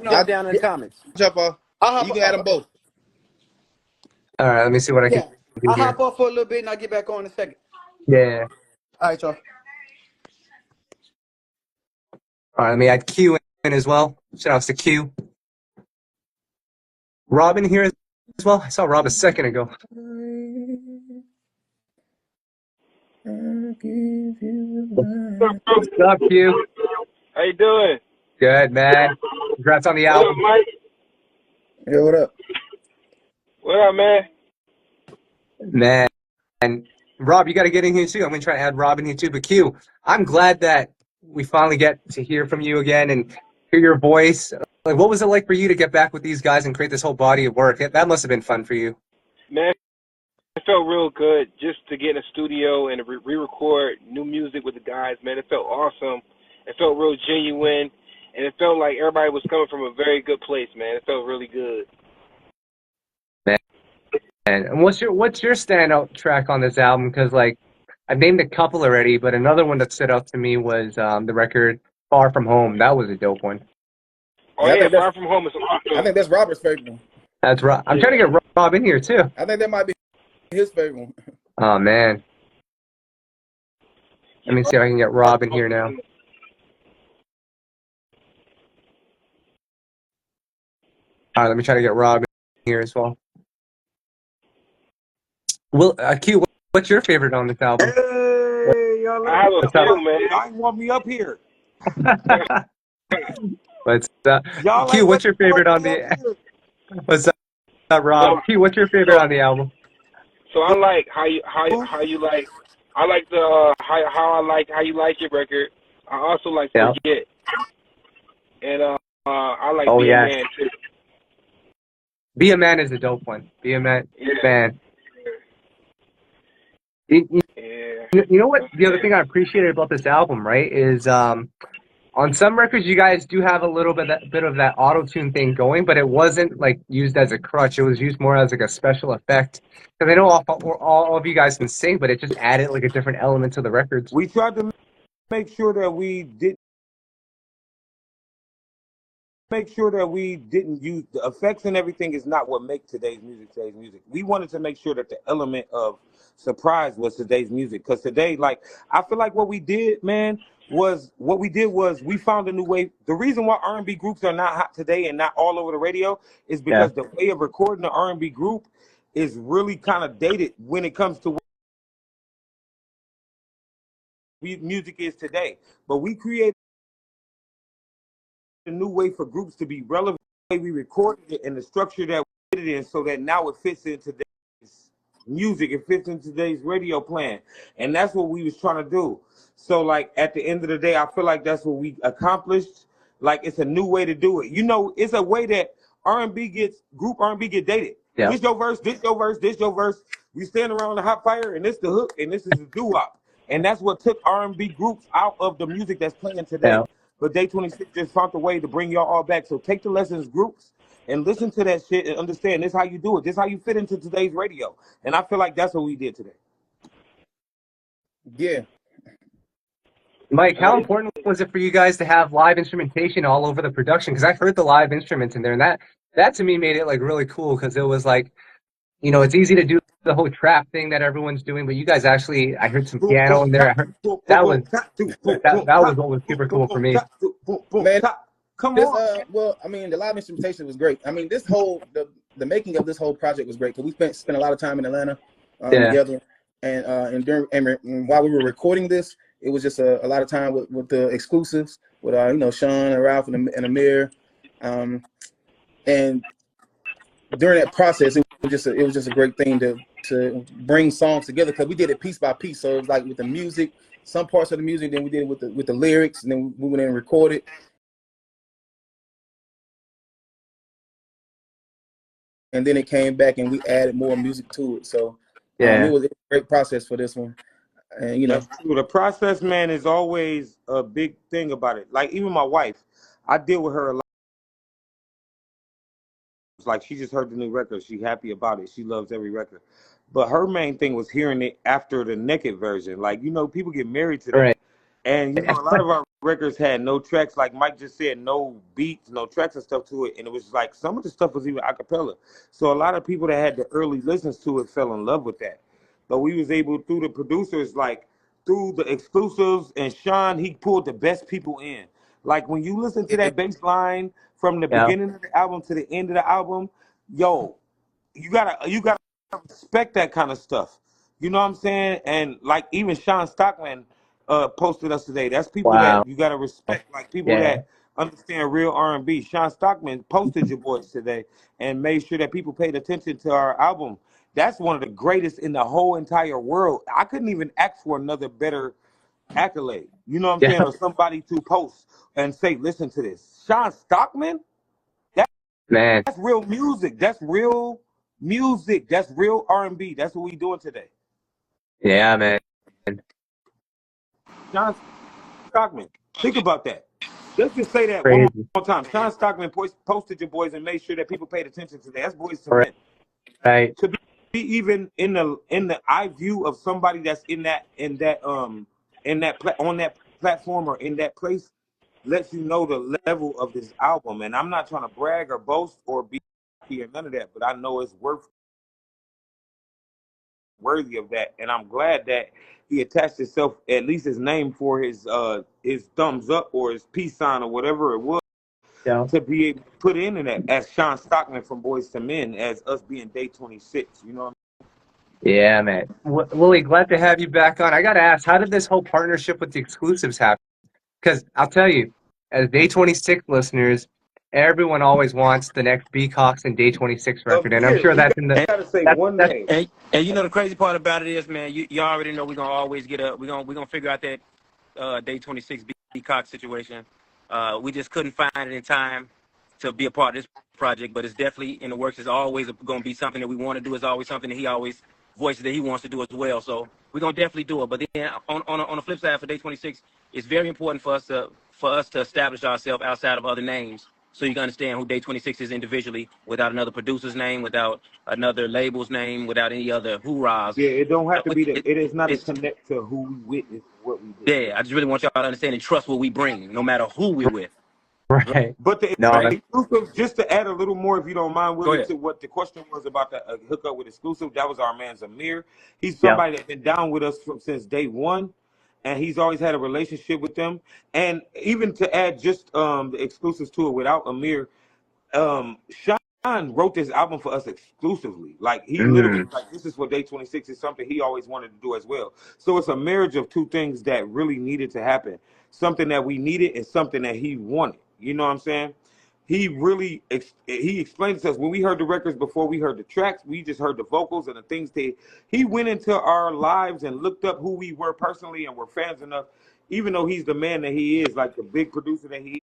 Y'all down in the comments. Jump off. I'll You hop. can add them both. All right, let me see what I can Yeah, do I'll here. hop off for a little bit and I'll get back on in a second. Yeah. All right, y'all. All right, let me add Q in as well. Shout outs to Q. Robin here as well. I saw Rob a second ago. What's up, Q? How you doing? Good, man. Congrats on the What up, album. Mike? Yeah, what up? What up, man? Man. And Rob, you got to get in here too. I'm going to try to add Rob in here too. But Q, I'm glad that we finally get to hear from you again and hear your voice. Like, what was it like for you to get back with these guys and create this whole body of work? That must have been fun for you. Man, it felt real good just to get in a studio and re-record new music with the guys, man. It felt awesome. It felt real genuine. And it felt like everybody was coming from a very good place, man. It felt really good. And what's your standout track on this album? Because like I've named a couple already, but another one that stood out to me was the record "Far From Home." That was a dope one. Oh, Yeah, yeah, Far From Home is I awesome. think that's Robert's favorite one. That's right. I'm trying to get Rob in here too. I think that might be his favorite one. Oh man, let me see if I can get Rob in here now. All right, let me try to get Rob in here as well. Well, Q, what's your favorite on this album? Hey, y'all. I have a few, man. Y'all ain't want me up here. What's Y'all Q? ain't What's your favorite on want me up the? here. What's Rob? So, Q, what's your favorite on the album? so I like how you like. I like the how you like your record. I also like Yeah. Forget, and I like Oh Be yeah. a Man too. Be a Man is a dope one. Be a Man, Yeah. man. Yeah. You know what? The other thing I appreciated about this album, right, is on some records you guys do have a little bit of that auto tune thing going, but it wasn't like used as a crutch. It was used more as like a special effect. Because I know all of you guys can sing, but it just added like a different element to the records. We tried to make sure that we didn't use the effects, and everything is not what makes today's music. We wanted to make sure that the element of surprise was today's music, because today, like, I feel like what we did, man, was we found a new way. The reason why R&B groups are not hot today and not all over the radio is Yeah. because the way of recording the R&B group is really kind of dated when it comes to what music is today. But we created a new way for groups to be relevant, the way we recorded it and the structure that we did it in, so that now it fits into today's music, it fits into today's radio plan. And that's what we was trying to do. So like at the end of the day, I feel like that's what we accomplished. Like it's a new way to do it. You know, it's a way that group R&B get dated. Yeah. This your verse, this your verse, this your verse. We stand around the hot fire and this the hook and this is the doo-wop. And that's what took R&B groups out of the music that's playing today. Yeah. But Day26 just found a way to bring y'all all back. So take the lessons groups and listen to that shit and understand this how you do it. This how you fit into today's radio. And I feel like that's what we did today. Yeah. Mike, how important was it for you guys to have live instrumentation all over the production? Because I heard the live instruments in there, and that to me made it like really cool, because it was like, you know, it's easy to do the whole trap thing that everyone's doing, but you guys actually, I heard some piano in there. I heard that was what was super cool for me. Man, Come this on. well, I mean, the live instrumentation was great. I mean, this whole the making of this whole project was great, because we spent a lot of time in Atlanta together, and while we were recording this, it was just a lot of time with the exclusives with you know, Sean and Ralph and Amir, and during that process, it was just a great thing to bring songs together, because we did it piece by piece. So it was like with the music, some parts of the music, then we did it with the lyrics, and then we went in and recorded. And then it came back and we added more music to it. So it was a great process for this one. And you know, that's true. The process, man, is always a big thing about it. Like even my wife, I deal with her a lot. It's like she just heard the new record. She happy about it. She loves every record. But her main thing was hearing it after the naked version. Like, you know, people get married today. Right. And you know, a lot of our records had no tracks, like Mike just said, no beats, no tracks and stuff to it. And it was like some of the stuff was even a cappella. So a lot of people that had the early listens to it fell in love with that. But we was able through the producers, like through the exclusives and Sean, he pulled the best people in. Like when you listen to that bass line from the Yeah. beginning of the album to the end of the album, yo, you gotta respect that kind of stuff. You know what I'm saying? And like even Sean Stockman posted us today. That's people Wow. that you gotta respect, like people Yeah. that understand real R&B. Sean Stockman posted your boys today and made sure that people paid attention to our album. That's one of the greatest in the whole entire world. I couldn't even ask for another better accolade. You know what I'm Yeah. saying? Or somebody to post and say, listen to this. Sean Stockman? Man. That's real music. That's real music. That's real R&B. That's what we doing today. Yeah, man. Sean Stockman. Think about that. Let's just say that one Crazy. more time. Sean Stockman posted your boys and made sure that people paid attention today. That's Boys to Right. Men. Right. To be even in the eye view of somebody that's on that platform or in that place lets you know the level of this album. And I'm not trying to brag or boast or be or none of that, but I know it's worthy of that, and I'm glad that he attached himself, at least his name, for his thumbs up or his peace sign or whatever it was, Yeah. to be able to put in that as Sean Stockman from Boys to Men, as us being Day 26. You know what Yeah, man. Willie, glad to have you back on. I got to ask, how did this whole partnership with the exclusives happen? Because I'll tell you, as Day 26 listeners, everyone always wants the next B Cox and Day 26 I mean? record, and I'm sure We that's in the gotta say one that's name. And you know the crazy part about it is, man, you already know we're gonna always get a we're gonna figure out that Day 26 B Cox situation. We just couldn't find it in time to be a part of this project, but it's definitely in the works. It's always going to be something that we want to do. It's always something that he always voices that he wants to do as well. So we're going to definitely do it. But then on the flip side for Day 26, it's very important for us to establish ourselves outside of other names. So you can understand who Day 26 is individually, without another producer's name, without another label's name, without any other hoorahs. Yeah, it don't have to be that. It is not a It's connect to who we witness what we do. yeah. I just really want y'all to understand and trust what we bring, no matter who we're with. right. But the No, Right? that's exclusive, just to add a little more, if you don't mind, Go Willie, ahead. to what the question was about the hookup with exclusive, that was our man Zamir. He's yeah. somebody that's been down with us since day one, and he's always had a relationship with them. And even to add just the exclusives to it without Amir, Sean wrote this album for us exclusively. Like he literally Mm. was like, this is what Day 26 is, something he always wanted to do as well. So it's a marriage of two things that really needed to happen. Something that we needed and something that he wanted. You know what I'm saying? He really he explained to us when we heard the records before we heard the tracks, we just heard the vocals and the things that he went into our lives and looked up who we were personally and were fans enough, even though he's the man that he is, like the big producer that he